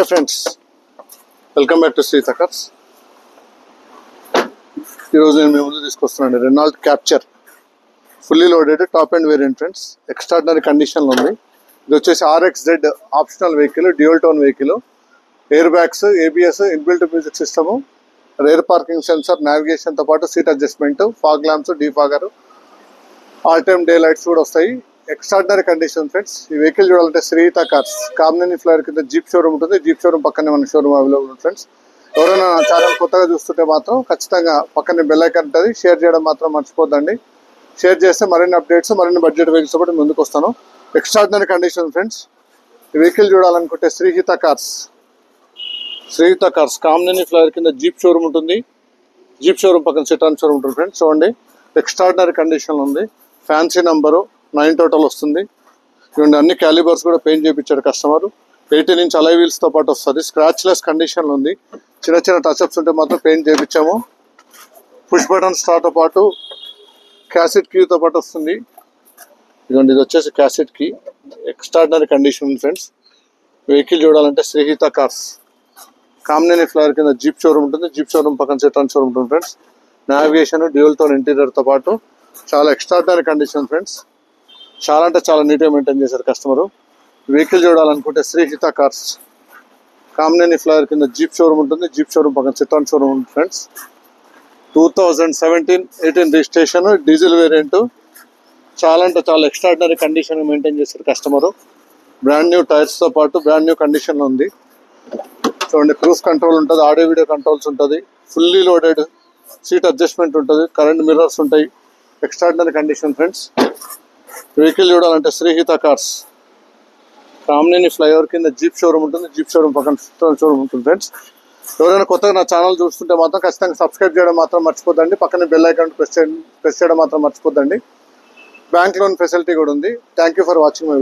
Hi friends, welcome back to Sweeta Cars. ఈరోజు నేను మీ ముందు తీసుకొస్తున్నాను Renault Captur fully loaded top and variant friends. Extraordinary కండిషన్లో ఉంది. ఇది వచ్చేసి RXZ optional vehicle, dual tone vehicle, air bags, ABS, inbuilt music system, rear parking sensor, నావిగేషన్తో పాటు seat adjustment, fog lamps, defogger, all time day lights కూడా వస్తాయి. Extraordinary condition friends. ఈ vehicle చూడాలంటే శ్రీహిత కార్స్ కామినేని ఫ్లైర్ కింద జీప్ షోరూమ్ ఉంటుంది. Jeep showroom పక్కనే మన షోరూమ్ అవైలబుల్ ఉంది ఫ్రెండ్స్. ఎవరైనా నా ఛానల్ కొత్తగా చూస్తుంటే మాత్రం ఖచ్చితంగా పక్కనే బెల్ ఐకాన్ ఉంటుంది, షేర్ చేయడం మాత్రం మర్చిపోద్దండి. షేర్ చేస్తే మరిన్ని అప్డేట్స్, మరిన్ని బడ్జెట్ వెహికల్స్ కూడా ముందుకు వస్తాను. Extraordinary condition friends. ఈ వెహికల్ చూడాలనుకుంటే శ్రీహిత కార్స్ కామినేని ఫ్లైర్ కింద జీప్ షోరూమ్ ఉంటుంది. జీప్ షోరూమ్ పక్కన సిటాన్ షోరూమ్ ఉంటుంది ఫ్రెండ్స్. చూడండి, ఎక్స్ట్రాడినరీ కండిషన్లో ఉంది. ఫ్యాన్సీ నంబరు 9 టోటల్ వస్తుంది. చూడండి, అన్ని క్యాలిబర్స్ కూడా పెయింట్ చేయించాడు కస్టమర్. 18 ఇంచ్ అలై వీల్స్తో పాటు వస్తుంది. స్క్రాచ్లెస్ కండిషన్లో ఉంది. చిన్న చిన్న టచ్అప్స్ ఉంటే మాత్రం పెయింట్ చేయించాము. పుష్ బటన్ స్టార్ట్తో పాటు క్యాసెట్ కీతో పాటు వస్తుంది. ఇదిగోండి, ఇది వచ్చేసి క్యాసెట్ కీ. ఎక్స్ట్రాడినరీ కండిషన్ ఉంది ఫ్రెండ్స్. వెహికల్ చూడాలంటే శ్రీహిత కార్స్ కామినేని ఫ్లైర్ కింద జీప్ షోరూమ్ ఉంటుంది. జీప్ షోరూమ్ పక్కన సిటాన్ షోరూమ్ ఉంటుంది ఫ్రెండ్స్. నావిగేషన్, డ్యూయల్ టోన్ ఇంటీరియర్తో పాటు చాలా ఎక్స్ట్రాడినరీ కండిషన్ ఫ్రెండ్స్. చాలా అంటే చాలా నీట్గా మెయింటైన్ చేశారు కస్టమరు. వెహికల్ చూడాలనుకుంటే శ్రీహిత కార్స్ కామినేని ఫ్లైర్ కింద జీప్ షోరూమ్ ఉంటుంది. జీప్ షోరూమ్ పక్కన సిటాన్ షోరూమ్ ఉంటుంది ఫ్రెండ్స్. 2017-18 registration, diesel variant. చాలా అంటే చాలా ఎక్స్ట్రాడినరీ కండిషన్ మెయింటైన్ చేశారు కస్టమరు. బ్రాండ్ న్యూ టైర్స్తో పాటు బ్రాండ్ న్యూ కండిషన్లో ఉంది. చూడండి, క్రూజ్ కంట్రోల్ ఉంటుంది, ఆడియో వీడియో కంట్రోల్స్ ఉంటుంది, ఫుల్లీ లోడెడ్ సీట్ అడ్జస్ట్మెంట్ ఉంటుంది, కరెంట్ మిర్రర్స్ ఉంటాయి. Extraordinary condition friends. వెహికల్ చూడాలంటే శ్రీహిత కార్స్ కామినేని ఫ్లైఓవర్ కింద జీప్ షోరూమ్ ఉంటుంది. జీప్ షోరూమ్ పక్కన షోరూమ్ ఉంటుంది ఫ్రెండ్స్. ఎవరైనా కొత్తగా నా ఛానల్ చూస్తుంటే మాత్రం ఖచ్చితంగా సబ్స్క్రైబ్ చేయడం మాత్రం మర్చిపోద్దండి. పక్కనే బెల్ ఐకాన్ ప్రెస్ చేయడం మాత్రం మర్చిపోద్దండి. బ్యాంక్ లోన్ ఫెసిలిటీ కూడా ఉంది. Thank you for watching my video.